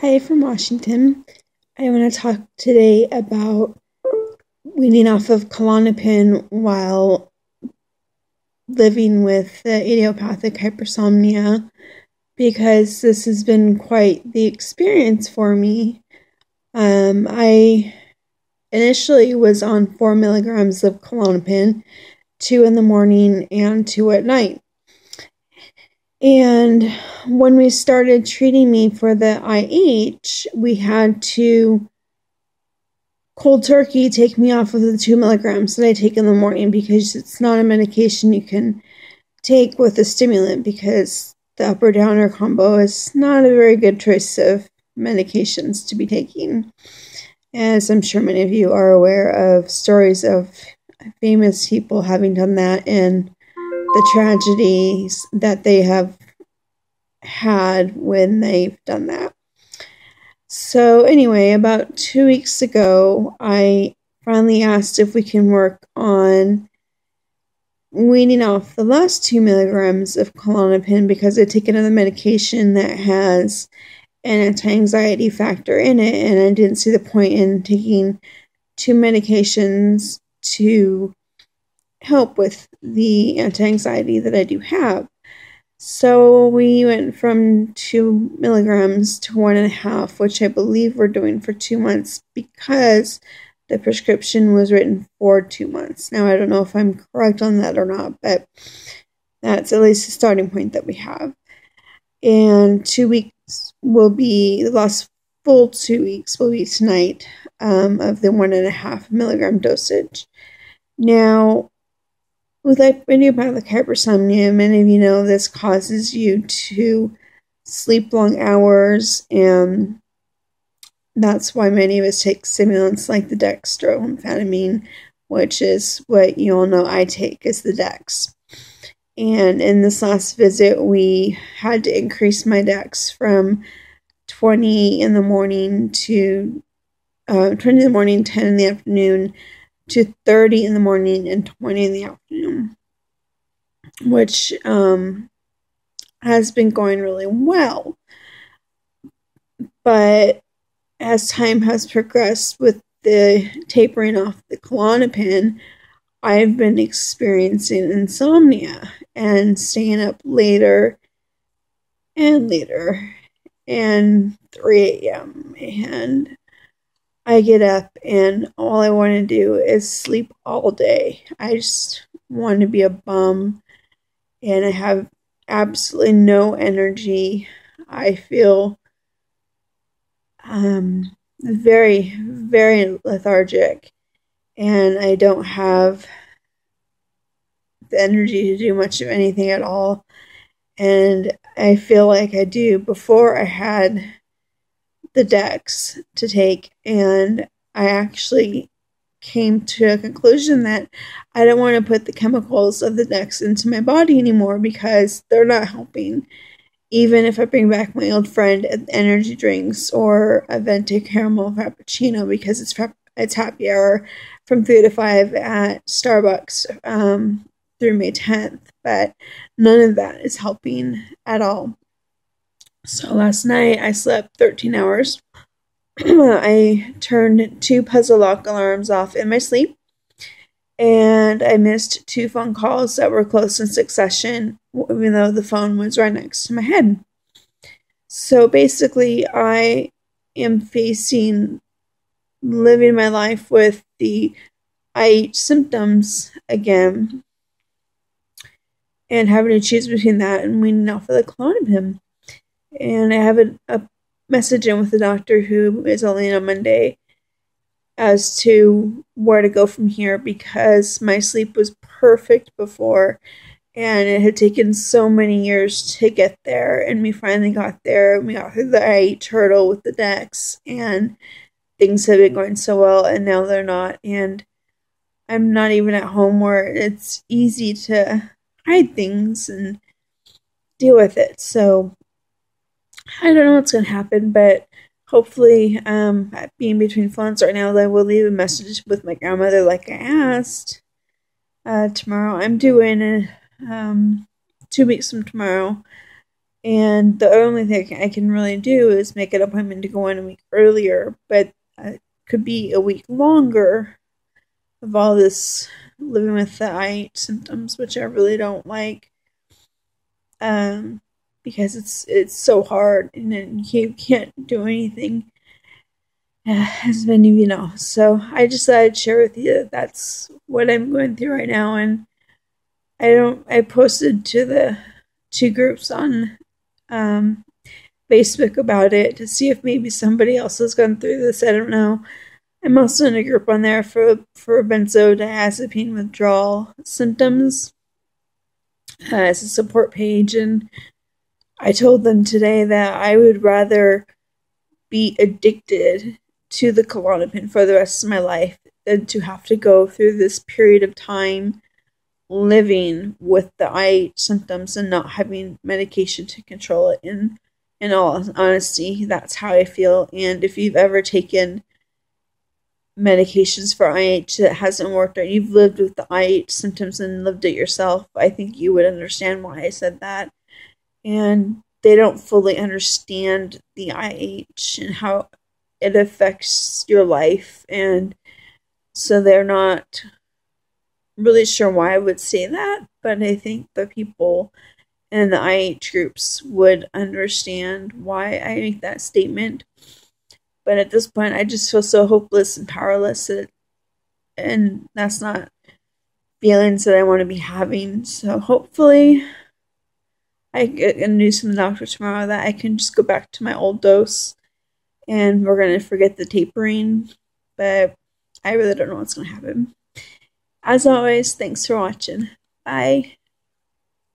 Hi from Washington. I want to talk today about weaning off of Klonopin while living with idiopathic hypersomnia because this has been quite the experience for me. I initially was on 4 milligrams of Klonopin, 2 in the morning and 2 at night. And when we started treating me for the IH, we had to cold turkey take me off of the 2 milligrams that I take in the morning because it's not a medication you can take with a stimulant because the upper downer combo is not a very good choice of medications to be taking. As I'm sure many of you are aware of stories of famous people having done that and the tragedies that they have had when they've done that. So anyway, about 2 weeks ago, I finally asked if we can work on weaning off the last 2 milligrams of Klonopin because I'd taken another medication that has an anti-anxiety factor in it, and I didn't see the point in taking 2 medications to help with the anti-anxiety that I do have. So we went from 2 milligrams to 1.5, which I believe we're doing for 2 months because the prescription was written for 2 months. Now, I don't know if I'm correct on that or not, but that's at least the starting point that we have. And 2 weeks will be, the last full 2 weeks will be tonight of the 1.5 milligram dosage. Now, with idiopathic hypersomnia, many of you know this causes you to sleep long hours, and that's why many of us take stimulants like the dextroamphetamine, which is what you all know I take, is the dex. And in this last visit, we had to increase my dex from 20 in the morning to 20 in the morning, 10 in the afternoon, to 30 in the morning and 20 in the afternoon, which has been going really well. But as time has progressed with the tapering off the Klonopin, I've been experiencing insomnia and staying up later and later and 3 a.m. and I get up and all I want to do is sleep all day. I just want to be a bum and I have absolutely no energy. I feel very, very lethargic and I don't have the energy to do much of anything at all. And I feel like I do before I had the dex to take, and I actually came to a conclusion that I don't want to put the chemicals of the dex into my body anymore because they're not helping. Even if I bring back my old friend energy drinks or a venti caramel frappuccino because it's happy hour from 3 to 5 at Starbucks through May 10th, but none of that is helping at all. So last night I slept 13 hours. I turned 2 puzzle lock alarms off in my sleep, and I missed 2 phone calls that were close in succession, even though the phone was right next to my head. So basically, I am facing living my life with the IH symptoms again, and having to choose between that and weaning off of the Klonopin. And I have a message in with the doctor who is only in on Monday as to where to go from here because my sleep was perfect before and it had taken so many years to get there, and we finally got there and we got through the IH hurdle with the dex and things have been going so well, and now they're not, and I'm not even at home where it's easy to hide things and deal with it. So I don't know what's going to happen, but hopefully, being between phones right now, I will leave a message with my grandmother like I asked. Tomorrow, I'm doing 2 weeks from tomorrow. And the only thing I can really do is make an appointment to go in a week earlier, but it could be a week longer of all this living with the IH symptoms, which I really don't like, because it's so hard and then you can't do anything, as many of you know. So I just thought I'd share with you that that's what I'm going through right now, and I posted to the two groups on Facebook about it to see if maybe somebody else has gone through this. I don't know. I'm also in a group on there for benzodiazepine withdrawal symptoms as a support page, and I told them today that I would rather be addicted to the Klonopin for the rest of my life than to have to go through this period of time living with the IH symptoms and not having medication to control it. In all honesty, that's how I feel. And if you've ever taken medications for IH that hasn't worked, or you've lived with the IH symptoms and lived it yourself, I think you would understand why I said that. And they don't fully understand the IH and how it affects your life, and so they're not really sure why I would say that, but I think the people in the IH groups would understand why I make that statement. But at this point, I just feel so hopeless and powerless, and that's not feelings that I want to be having. So hopefully I get news from the doctor tomorrow that I can just go back to my old dose, and we're going to forget the tapering, but I really don't know what's going to happen. As always, thanks for watching. Bye.